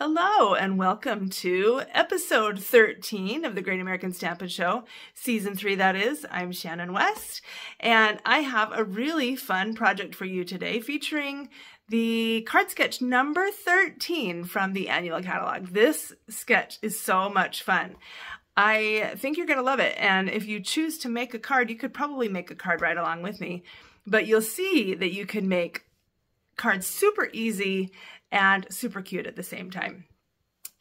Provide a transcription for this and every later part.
Hello and welcome to episode 13 of the Great American Stampin' Show, season 3 that is. I'm Shannon West, and I have a really fun project for you today featuring the card sketch number 13 from the annual catalog. This sketch is so much fun. I think you're going to love it, and if you choose to make a card, you could probably make a card right along with me, but you'll see that you can make cards super easy and super cute at the same time.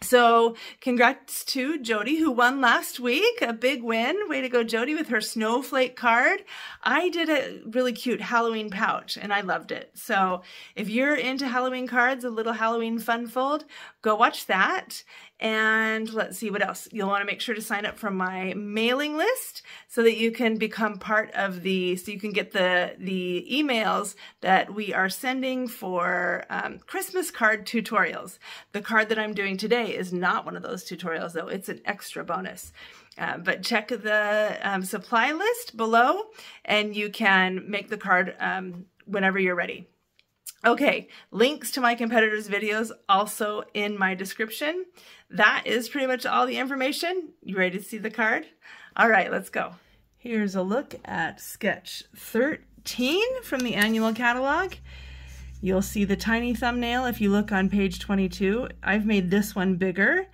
So congrats to Jody, who won last week, a big win. Way to go, Jody, with her snowflake card. I did a really cute Halloween pouch and I loved it. So if you're into Halloween cards, a little Halloween fun fold, go watch that. And let's see what else. You'll want to make sure to sign up for my mailing list so that you can become part of so you can get the emails that we are sending for Christmas card tutorials. The card that I'm doing today is not one of those tutorials though. It's an extra bonus. But check the supply list below and you can make the card whenever you're ready. Okay, links to my competitors' videos also in my description. That is pretty much all the information. You ready to see the card? All right, let's go. Here's a look at sketch 13 from the annual catalog. You'll see the tiny thumbnail if you look on page 22. I've made this one bigger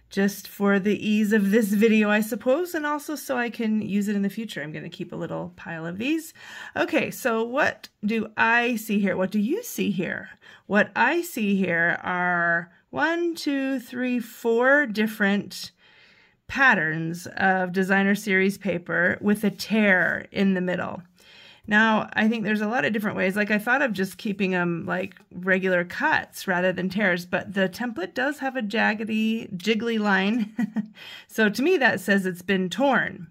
just for the ease of this video, I suppose, and also so I can use it in the future. I'm going to keep a little pile of these. Okay, so what do I see here? What do you see here? What I see here are 1, 2, 3, 4 different patterns of designer series paper with a tear in the middle. Now, I think there's a lot of different ways. Like I thought of just keeping them like regular cuts rather than tears, but the template does have a jaggedy, jiggly line. So to me, that says it's been torn.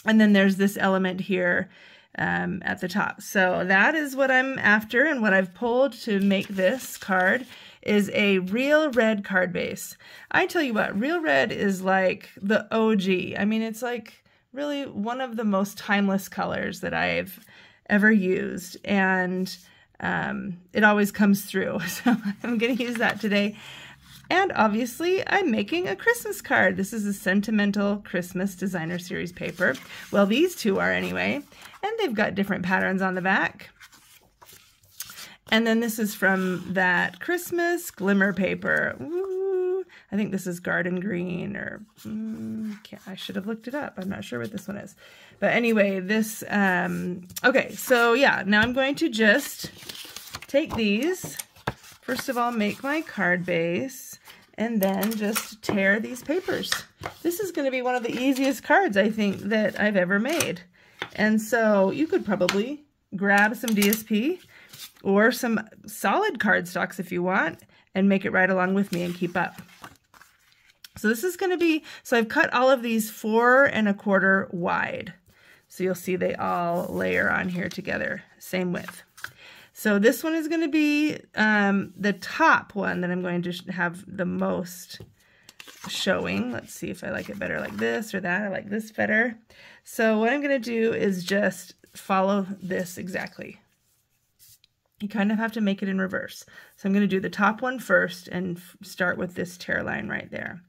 And then there's this element here at the top. So that is what I'm after, and what I've pulled to make this card is a real red card base. I tell you what, real red is like the OG. I mean, it's like really one of the most timeless colors that I've ever used, and it always comes through. So I'm going to use that today. And obviously I'm making a Christmas card. This is a Sentimental Christmas Designer Series paper. Well, these two are anyway, and they've got different patterns on the back. And then this is from that Christmas glimmer paper. Ooh, I think this is garden green, or I should have looked it up. I'm not sure what this one is. But anyway, this, okay, so yeah, now I'm going to just take these. First of all, make my card base, and then just tear these papers. This is going to be one of the easiest cards, I think, that I've ever made. And so you could probably grab some DSP or some solid cardstocks if you want, and make it right along with me and keep up. So this is going to be, so I've cut all of these 4 1/4 wide. So you'll see they all layer on here together, same width. So this one is going to be the top one that I'm going to have the most showing. Let's see if I like it better like this or that. I like this better. So what I'm going to do is just follow this exactly. You kind of have to make it in reverse. So I'm going to do the top one first and start with this tear line right there.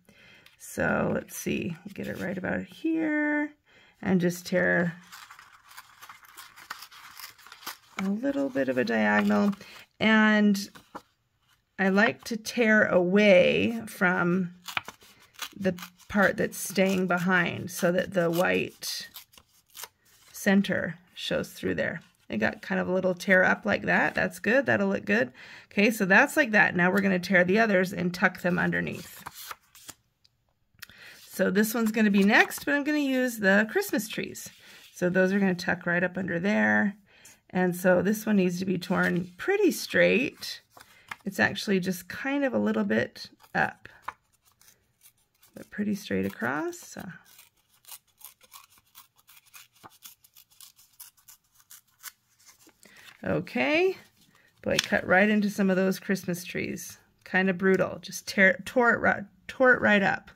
So let's see, get it right about here and just tear a little bit of a diagonal. And I like to tear away from the part that's staying behind so that the white center shows through there. I got kind of a little tear up like that. That's good. That'll look good. Okay, so that's like that. Now we're going to tear the others and tuck them underneath. So this one's going to be next, but I'm going to use the Christmas trees. So those are going to tuck right up under there. And so this one needs to be torn pretty straight. It's actually just kind of a little bit up, but pretty straight across. So. Okay, boy, cut right into some of those Christmas trees. Kind of brutal. Just tore it right up.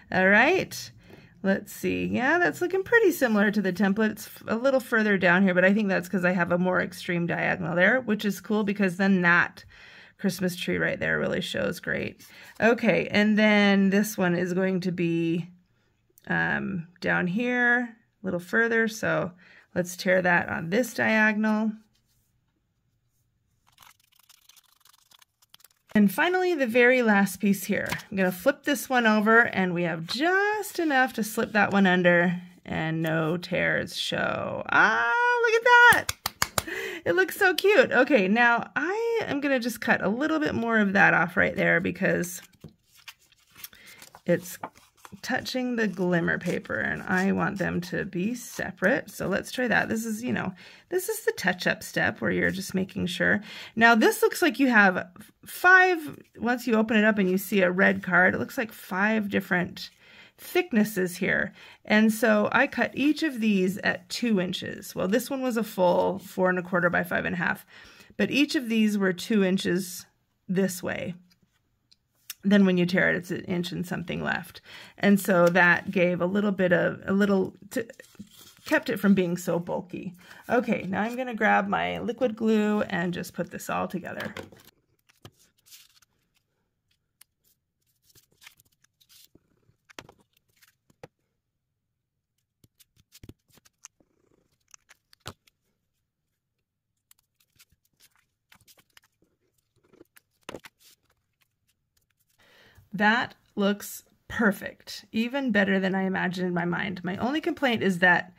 All right, let's see. Yeah, that's looking pretty similar to the template. It's a little further down here, but I think that's because I have a more extreme diagonal there, which is cool because then that Christmas tree right there really shows great. Okay, and then this one is going to be down here a little further, so let's tear that on this diagonal. And finally, the very last piece here. I'm going to flip this one over, and we have just enough to slip that one under, and no tears show. Ah, look at that! It looks so cute. Okay, now I am going to just cut a little bit more of that off right there because it's touching the glimmer paper, and I want them to be separate. So let's try that. This is, you know, this is the touch-up step where you're just making sure. Now this looks like you have 5, once you open it up and you see a red card, it looks like 5 different thicknesses here. And so I cut each of these at 2 inches. Well, this one was a full 4 1/4 by 5 1/2, but each of these were 2 inches this way. Then when you tear it, it's 1 inch and something left. And so that gave a little bit of, kept it from being so bulky. Okay, now I'm gonna grab my liquid glue and just put this all together. That looks perfect, even better than I imagined in my mind. My only complaint is that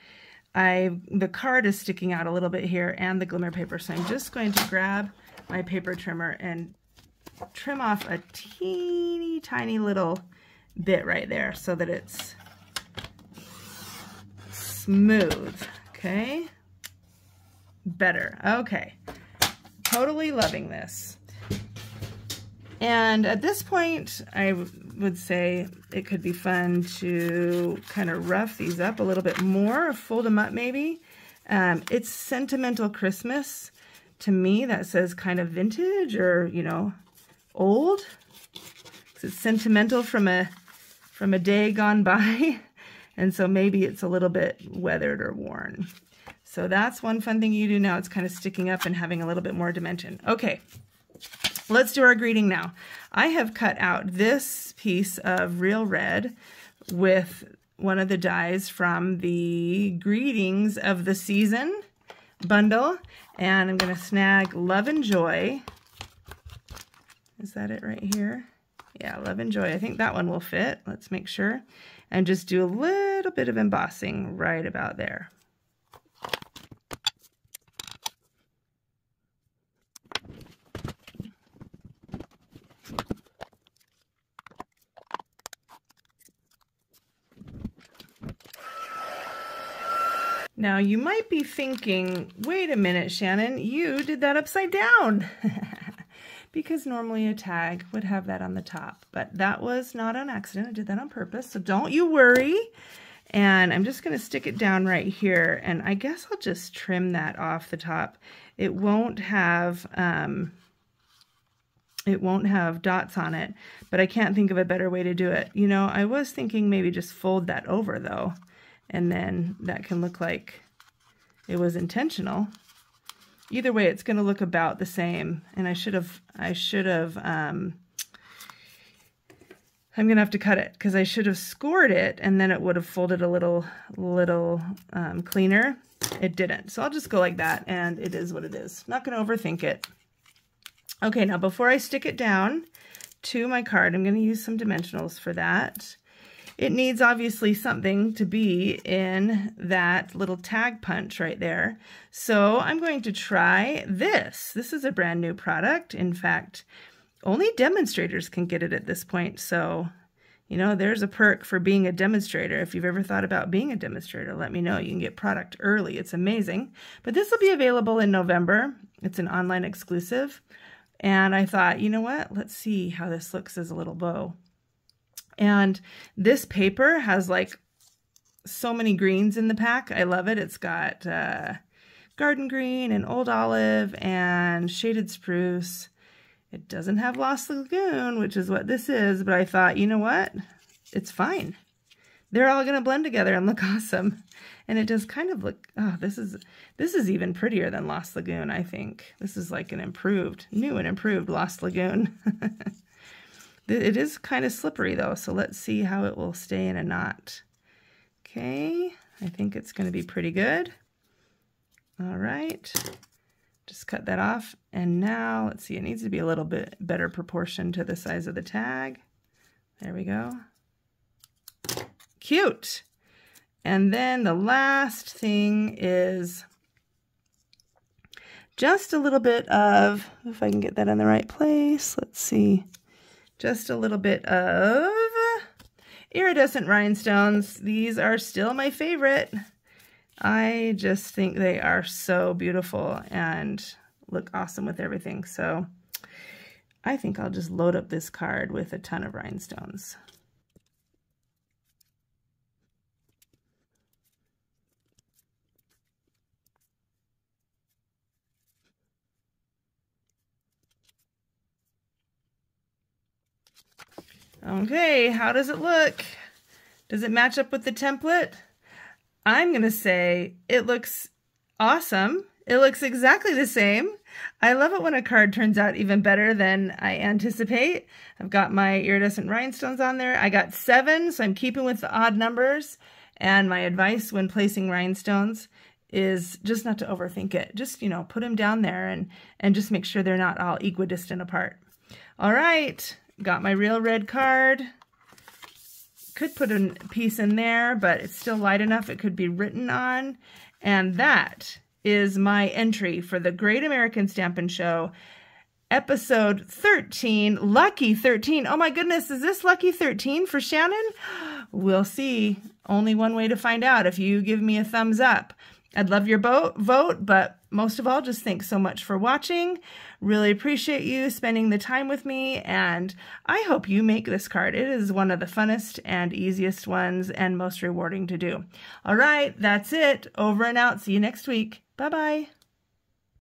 the card is sticking out a little bit here and the glimmer paper, so I'm just going to grab my paper trimmer and trim off a teeny tiny little bit right there so that it's smooth. Okay, better. Okay, totally loving this. And at this point, I would say it could be fun to kind of rough these up a little bit more, fold them up maybe. It's Sentimental Christmas. To me, that says kind of vintage or, you know, old. It's sentimental from a day gone by. And so maybe it's a little bit weathered or worn. So that's one fun thing you do now. It's kind of sticking up and having a little bit more dimension. Okay. Let's do our greeting now. I have cut out this piece of real red with one of the dies from the Greetings of the Season bundle, and I'm going to snag Love and Joy. Is that it right here? Yeah, Love and Joy. I think that one will fit. Let's make sure. And just do a little bit of embossing right about there. Now you might be thinking, wait a minute, Shannon, you did that upside down. Because normally a tag would have that on the top, but that was not on accident. I did that on purpose, so don't you worry. And I'm just gonna stick it down right here, and I guess I'll just trim that off the top. It won't have dots on it, but I can't think of a better way to do it. You know, I was thinking maybe just fold that over though, and then that can look like it was intentional. Either way, it's going to look about the same. And I'm going to have to cut it because I should have scored it and then it would have folded a little cleaner. It didn't. So I'll just go like that, and it is what it is. Not going to overthink it. Okay, now before I stick it down to my card, I'm going to use some dimensionals for that. It needs obviously something to be in that little tag punch right there. So I'm going to try this. This is a brand new product. In fact, only demonstrators can get it at this point. So, you know, there's a perk for being a demonstrator. If you've ever thought about being a demonstrator, let me know. You can get product early. It's amazing. But this will be available in November. It's an online exclusive. And I thought, you know what? Let's see how this looks as a little bow. And this paper has like so many greens in the pack. I love it. It's got garden green and old olive and shaded spruce. It doesn't have Lost Lagoon, which is what this is, but I thought, you know what? It's fine. they're all going to blend together and look awesome. And it does kind of look, oh, this is even prettier than Lost Lagoon, I think. This is like an new and improved Lost Lagoon. It is kind of slippery though, so let's see how it will stay in a knot. Okay, I think it's going to be pretty good. All right, just cut that off. And now, let's see, it needs to be a little bit better proportion to the size of the tag. There we go. Cute. And then the last thing is just a little bit of, if I can get that in the right place, let's see, just a little bit of iridescent rhinestones. These are still my favorite. I just think they are so beautiful and look awesome with everything. So I think I'll just load up this card with a ton of rhinestones. Okay, how does it look? Does it match up with the template? I'm going to say it looks awesome. It looks exactly the same. I love it when a card turns out even better than I anticipate. I've got my iridescent rhinestones on there. I got 7, so I'm keeping with the odd numbers. And my advice when placing rhinestones is just not to overthink it. Just, you know, put them down there and just make sure they're not all equidistant apart. All right, got my real red card. Could put a piece in there, but it's still light enough it could be written on. And that is my entry for the Great American Stampin' Show, episode 13, Lucky 13. Oh my goodness, is this Lucky 13 for Shannon? We'll see. Only one way to find out, if you give me a thumbs up. I'd love your vote, but most of all, just thanks so much for watching. Really appreciate you spending the time with me, and I hope you make this card. It is one of the funnest and easiest ones and most rewarding to do. All right, that's it. Over and out. See you next week. Bye-bye.